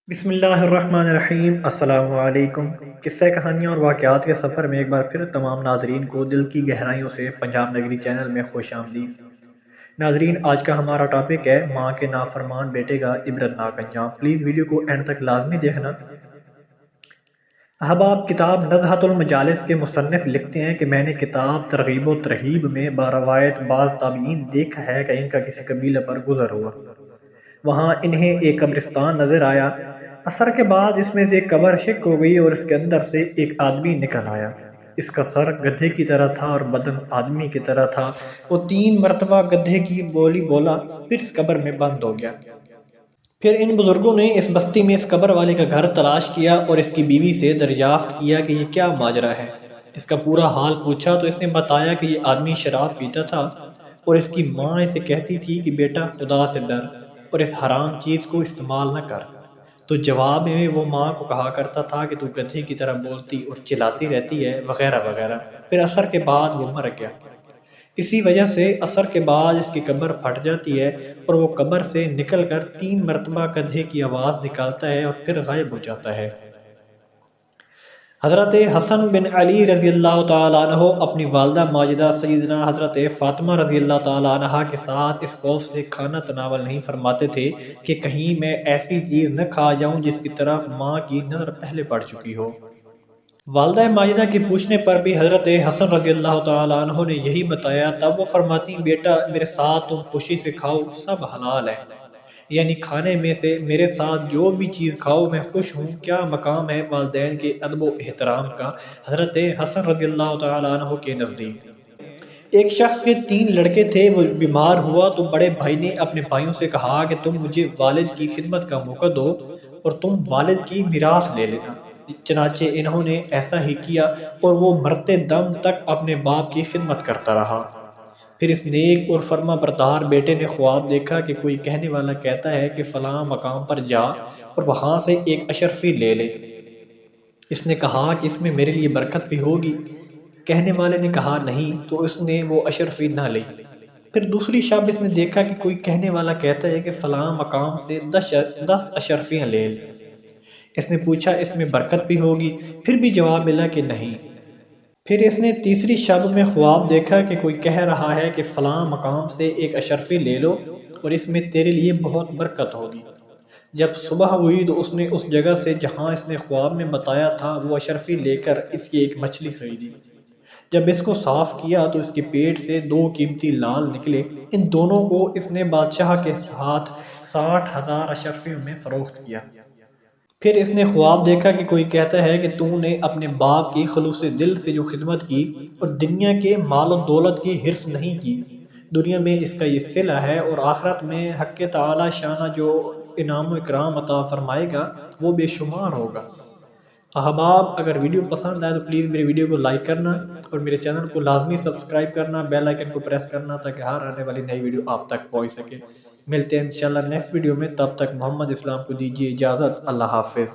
بسم اللہ الرحمن الرحیم۔ السلام علیکم۔ قصہ کہانیاں اور واقعات کے سفر میں ایک بار پھر تمام ناظرین کو دل کی گہرائیوں سے پنجاب نگری چینل میں خوش آمدید۔ ناظرین، آج کا ہمارا ٹاپک ہے ماں کے نافرمان بیٹے کا عبرتناک انجام۔ پلیز ویڈیو کو اینڈ تک لازمی دیکھنا۔ احباب، کتاب نزہۃ المجالس کے مصنف لکھتے ہیں کہ میں نے کتاب ترغیب و ترہیب میں باروایت بعض تابعین دیکھا ہے کہ ان کا کسی قبیلہ پر گزر ہوا۔ وہاں انہیں ایک قبرستان نظر آیا۔ عصر کے بعد اس میں سے ایک قبر شق ہو گئی اور اس کے اندر سے ایک آدمی نکل آیا۔ اس کا سر گدھے کی طرح تھا اور بدن آدمی کی طرح تھا۔ وہ 3 مرتبہ گدھے کی بولی بولا، پھر اس قبر میں بند ہو گیا۔ پھر ان بزرگوں نے اس بستی میں اس قبر والے کا گھر تلاش کیا اور اس کی بیوی سے دریافت کیا کہ یہ کیا ماجرا ہے۔ اس کا پورا حال پوچھا تو اس نے بتایا کہ یہ آدمی شراب پیتا تھا اور اس کی ماں اسے کہتی تھی کہ بیٹا خدا سے ڈر اور اس حرام چیز کو استعمال نہ کر، تو جواب میں وہ ماں کو کہا کرتا تھا کہ تو گدھے کی طرح بولتی اور چلاتی رہتی ہے وغیرہ وغیرہ۔ پھر عصر کے بعد وہ مر گیا۔ اسی وجہ سے عصر کے بعد اس کی قبر پھٹ جاتی ہے اور وہ قبر سے نکل کر 3 مرتبہ گدھے کی آواز نکالتا ہے اور پھر غائب ہو جاتا ہے۔ حضرت حسن بن علی رضی اللہ تعالیٰ عنہ اپنی والدہ ماجدہ سیدنا حضرت فاطمہ رضی اللہ تعالیٰ عنہ کے ساتھ اس خوف سے کھانا تناول نہیں فرماتے تھے کہ کہیں میں ایسی چیز نہ کھا جاؤں جس کی طرف ماں کی نظر پہلے پڑ چکی ہو۔ والدہ ماجدہ کے پوچھنے پر بھی حضرت حسن رضی اللہ تعالیٰ عنہ نے یہی بتایا۔ تب وہ فرماتی، بیٹا میرے ساتھ تم خوشی سے کھاؤ، سب حلال ہے، یعنی کھانے میں سے میرے ساتھ جو بھی چیز کھاؤ میں خوش ہوں۔ کیا مقام ہے والدین کے ادب و احترام کا حضرت حسن رضی اللہ تعالیٰ عنہ کے نزدیک۔ ایک شخص کے 3 لڑکے تھے، وہ بیمار ہوا تو بڑے بھائی نے اپنے بھائیوں سے کہا کہ تم مجھے والد کی خدمت کا موقع دو اور تم والد کی میراث لے لینا۔ چنانچہ انہوں نے ایسا ہی کیا اور وہ مرتے دم تک اپنے باپ کی خدمت کرتا رہا۔ پھر اس نیک اور فرما بردار بیٹے نے خواب دیکھا کہ کوئی کہنے والا کہتا ہے کہ فلاں مقام پر جا اور وہاں سے ایک اشرفی لے لے۔ اس نے کہا کہ اس میں میرے لیے برکت بھی ہوگی۔ کہنے والے نے کہا نہیں، تو اس نے وہ اشرفی نہ لی۔ پھر دوسری شب اس نے دیکھا کہ کوئی کہنے والا کہتا ہے کہ فلاں مقام سے 10 اشرفیاں لے لے۔ اس نے پوچھا اس میں برکت بھی ہوگی؟ پھر بھی جواب ملا کہ نہیں۔ پھر اس نے تیسری شب میں خواب دیکھا کہ کوئی کہہ رہا ہے کہ فلاں مقام سے ایک اشرفی لے لو اور اس میں تیرے لیے بہت برکت ہوگی۔ جب صبح ہوئی تو اس نے اس جگہ سے جہاں اس نے خواب میں بتایا تھا وہ اشرفی لے کر اس کی ایک مچھلی خریدی۔ جب اس کو صاف کیا تو اس کے پیٹ سے 2 قیمتی لال نکلے۔ ان دونوں کو اس نے بادشاہ کے ساتھ 60,000 اشرفیوں میں فروخت کیا۔ پھر اس نے خواب دیکھا کہ کوئی کہتا ہے کہ تو نے اپنے باپ کی خلوص دل سے جو خدمت کی اور دنیا کے مال و دولت کی حرص نہیں کی، دنیا میں اس کا یہ صلہ ہے اور آخرت میں حق تعالی شانہ جو انعام و اکرام عطا فرمائے گا وہ بے شمار ہوگا۔ احباب، اگر ویڈیو پسند آئے تو پلیز میری ویڈیو کو لائک کرنا اور میرے چینل کو لازمی سبسکرائب کرنا، بیل آئیکن کو پریس کرنا تاکہ ہر آنے والی نئی ویڈیو آپ تک پہنچ سکے۔ ملتے ہیں انشاءاللہ نیکسٹ ویڈیو میں، تب تک محمد اسلام کو دیجیے اجازت۔ اللہ حافظ۔